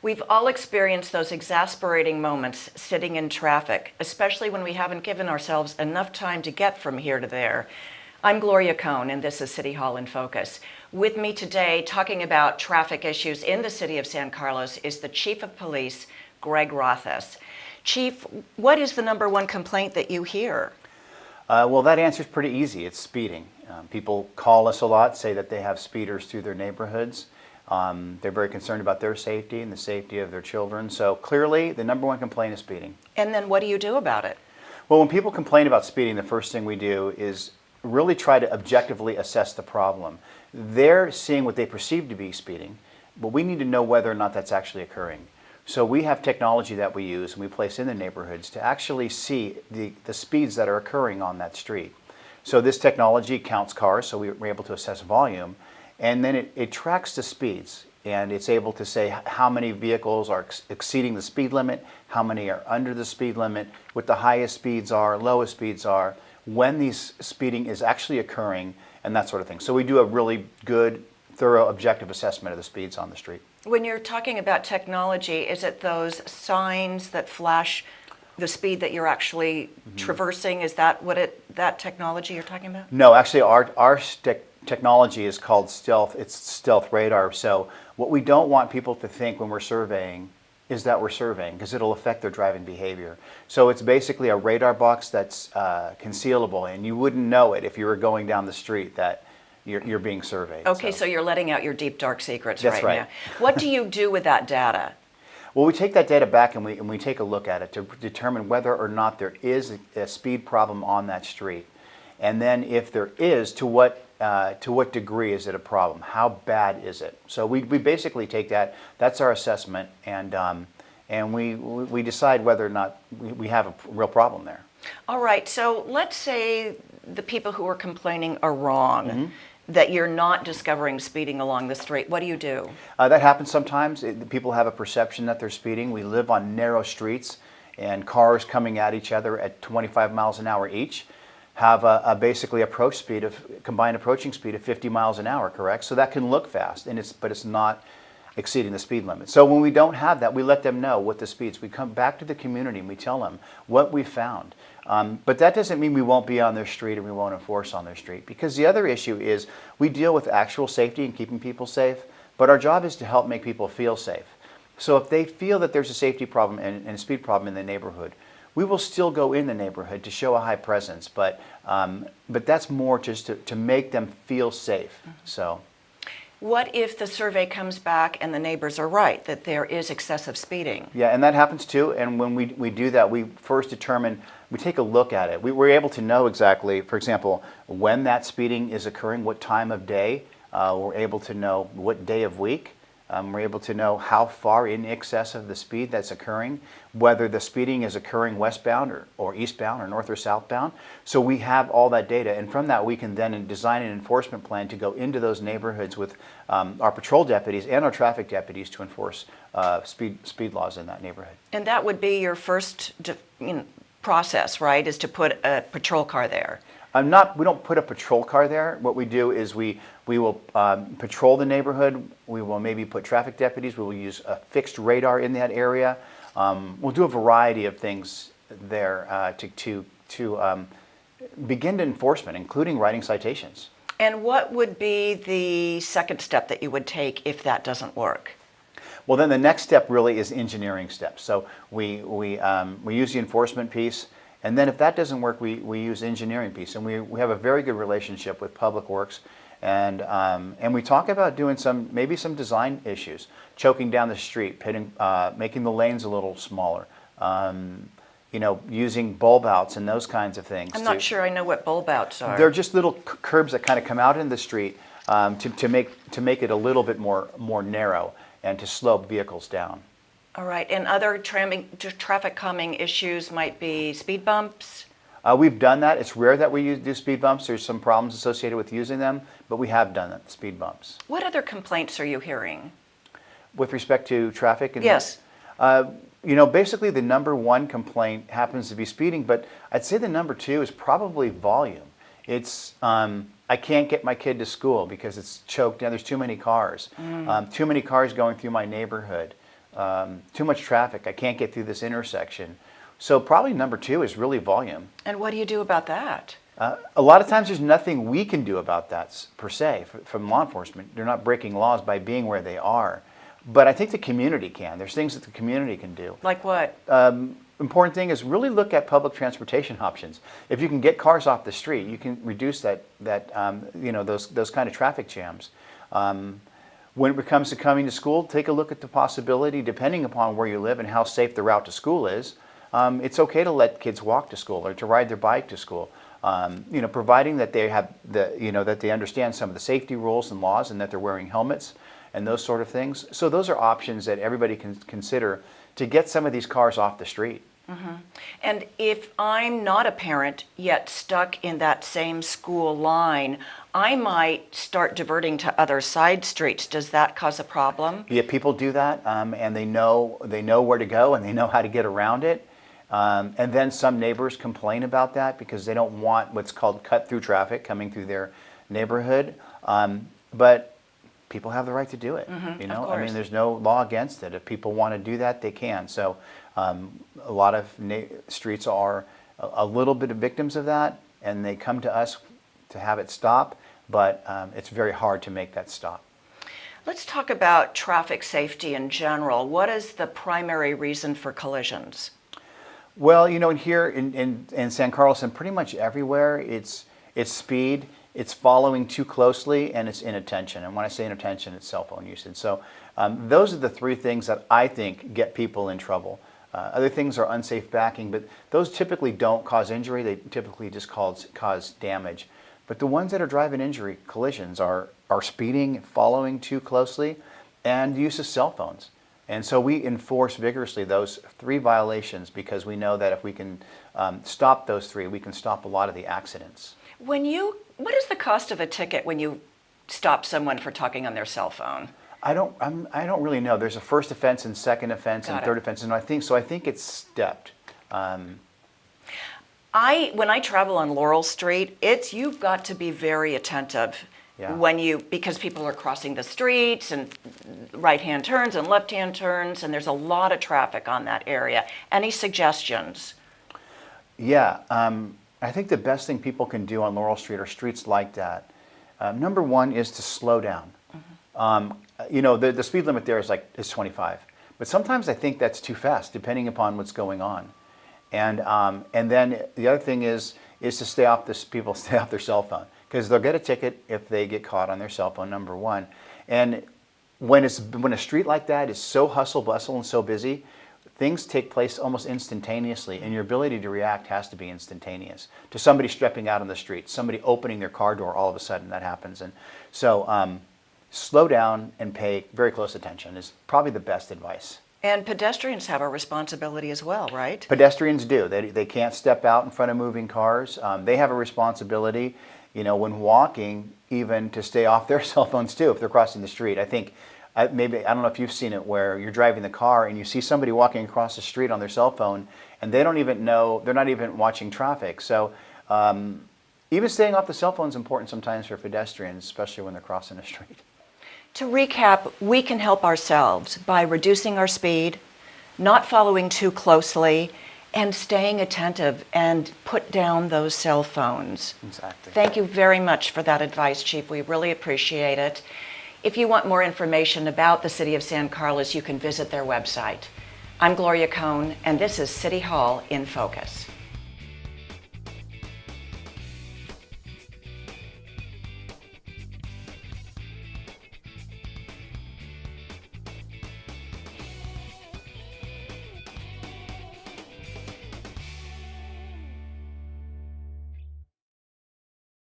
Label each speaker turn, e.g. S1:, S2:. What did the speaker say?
S1: We've all experienced those exasperating moments sitting in traffic, especially when we haven't given ourselves enough time to get from here to there. I'm Gloria Cohn, and this is City Hall in Focus. With me today, talking about traffic issues in the city of San Carlos, is the Chief of Police, Greg Rothaus. Chief, what is the number one complaint that you hear?
S2: Well, that answer is pretty easy. It's speeding. People call us a lot, say that they have speeders through their neighborhoods. They're very concerned about their safety and the safety of their children. So clearly, the number one complaint is speeding.
S1: And then what do you do about it?
S2: Well, when people complain about speeding, the first thing we do is really try to objectively assess the problem. They're seeing what they perceive to be speeding, but we need to know whether or not that's actually occurring. So we have technology that we use and we place in the neighborhoods to actually see the speeds that are occurring on that street. So this technology counts cars, so we're able to assess volume, and then it tracks the speeds, and it's able to say how many vehicles are exceeding the speed limit, how many are under the speed limit, what the highest speeds are, lowest speeds are, when these speeding is actually occurring, and that sort of thing. So we do a really good, thorough, objective assessment of the speeds on the street.
S1: When you're talking about technology, is it those signs that flash the speed that you're actually traversing? Is that that technology you're talking about?
S2: No, actually our technology is called stealth. It's stealth radar. So what we don't want people to think when we're surveying is that we're surveying, because it'll affect their driving behavior. So it's basically a radar box that's concealable, and you wouldn't know it if you were going down the street that you're being surveyed.
S1: Okay, so you're letting out your deep, dark secrets
S2: That's right
S1: now. What do you do with that data?
S2: Well, we take that data back and we take a look at it to determine whether or not there is a speed problem on that street. And then if there is, to what degree is it a problem? How bad is it? So we basically take that's our assessment, and we decide whether or not we have a real problem there.
S1: All right, so let's say the people who are complaining are wrong, that you're not discovering speeding along the street. What do you do?
S2: That happens sometimes. People have a perception that they're speeding. We live on narrow streets, and cars coming at each other at 25 miles an hour each have a basically combined approaching speed of 50 miles an hour, correct? So that can look fast, but it's not exceeding the speed limit. So when we don't have that, we let them know what the speeds. We come back to the community and we tell them what we found. But that doesn't mean we won't be on their street and we won't enforce on their street, because the other issue is we deal with actual safety and keeping people safe, but our job is to help make people feel safe. So if they feel that there's a safety problem and a speed problem in the neighborhood, we will still go in the neighborhood to show a high presence, but that's more just to make them feel safe. So.
S1: What if the survey comes back and the neighbors are right, that there is excessive speeding?
S2: Yeah, and that happens too. And when we do that, we first we take a look at it. We're able to know exactly, for example, when that speeding is occurring, what time of day. We're able to know what day of week. We're able to know how far in excess of the speed that's occurring, whether the speeding is occurring westbound or eastbound or north or southbound. So we have all that data, and from that we can then design an enforcement plan to go into those neighborhoods with our patrol deputies and our traffic deputies to enforce speed laws in that neighborhood.
S1: And that would be your first process, right, is to put a patrol car there?
S2: We don't put a patrol car there. What we do is we will patrol the neighborhood. We will maybe put traffic deputies. We will use a fixed radar in that area. We'll do a variety of things there to begin enforcement, including writing citations.
S1: And what would be the second step that you would take if that doesn't work?
S2: Well, then the next step really is engineering steps. So we use the enforcement piece. And then if that doesn't work, we use engineering piece, and we have a very good relationship with Public Works, and we talk about doing maybe some design issues, choking down the street, making the lanes a little smaller, using bulb outs and those kinds of things.
S1: I'm not sure I know what bulb outs are.
S2: They're just little curbs that kind of come out in the street to make it a little bit more narrow and to slow vehicles down.
S1: All right, and other traffic calming issues might be speed bumps?
S2: We've done that. It's rare that we do speed bumps. There's some problems associated with using them, but we have done that, speed bumps.
S1: What other complaints are you hearing?
S2: With respect to traffic?
S1: Yes.
S2: Basically the number one complaint happens to be speeding, but I'd say the number two is probably volume. It's I can't get my kid to school because it's choked down. There's too many cars. Too many cars going through my neighborhood. too much traffic, I can't get through this intersection. So probably number 2 is really volume.
S1: And what do you do about that?
S2: A lot of times there's nothing we can do about that per se from law enforcement. They're not breaking laws by being where they are. But I think the community can. There's things that the community can do.
S1: Like what?
S2: Important thing is really look at public transportation options. If you can get cars off the street, you can reduce those kind of traffic jams. When it comes to coming to school, take a look at the possibility, depending upon where you live and how safe the route to school is. It's okay to let kids walk to school or to ride their bike to school. Providing that they have that they understand some of the safety rules and laws and that they're wearing helmets and those sort of things. So those are options that everybody can consider to get some of these cars off the street.
S1: Mm-hmm. And if I'm not a parent yet stuck in that same school line, I might start diverting to other side streets. Does that cause a problem?
S2: Yeah, people do that, and they know where to go and they know how to get around it. And then some neighbors complain about that because they don't want what's called cut-through traffic coming through their neighborhood. But people have the right to do it.
S1: Mm-hmm,
S2: I mean, there's no law against it. If people want to do that, they can. So a lot of streets are a little bit of victims of that, and they come to us to have it stop, but it's very hard to make that stop.
S1: Let's talk about traffic safety in general. What is the primary reason for collisions?
S2: Well, here in San Carlos and pretty much everywhere, it's speed, it's following too closely, and it's inattention. And when I say inattention, it's cell phone usage. So those are the 3 things that I think get people in trouble. Other things are unsafe backing, but those typically don't cause injury. They typically just cause damage. But the ones that are driving injury, collisions, are speeding, following too closely, and use of cell phones. And so we enforce vigorously those 3 violations because we know that if we can stop those 3, we can stop a lot of the accidents.
S1: What is the cost of a ticket when you stop someone for talking on their cell phone?
S2: I don't really know. There's a first offense and second offense and third offense, and I think it's stepped.
S1: When I travel on Laurel Street, you've got to be very attentive. Yeah. Because people are crossing the streets and right-hand turns and left-hand turns, and there's a lot of traffic on that area. Any suggestions?
S2: Yeah, I think the best thing people can do on Laurel Street or streets like that, number 1 is to slow down. Mm-hmm. The speed limit there is 25, but sometimes I think that's too fast, depending upon what's going on. And then the other thing is to people stay off their cell phone. Because they'll get a ticket if they get caught on their cell phone, number 1. And when a street like that is so hustle bustle and so busy, things take place almost instantaneously, and your ability to react has to be instantaneous. To somebody stepping out on the street, somebody opening their car door, all of a sudden that happens. And so slow down and pay very close attention is probably the best advice.
S1: And pedestrians have a responsibility as well, right?
S2: Pedestrians do. They can't step out in front of moving cars. They have a responsibility. When walking, even to stay off their cell phones too, if they're crossing the street. I think, I don't know if you've seen it, where you're driving the car and you see somebody walking across the street on their cell phone, and they don't even know, they're not even watching traffic. So even staying off the cell phone is important sometimes for pedestrians, especially when they're crossing a street.
S1: To recap, we can help ourselves by reducing our speed, not following too closely, and staying attentive and put down those cell phones.
S2: Exactly.
S1: Thank you very much for that advice, Chief. We really appreciate it. If you want more information about the City of San Carlos, you can visit their website. I'm Gloria Cohn, and this is City Hall in Focus.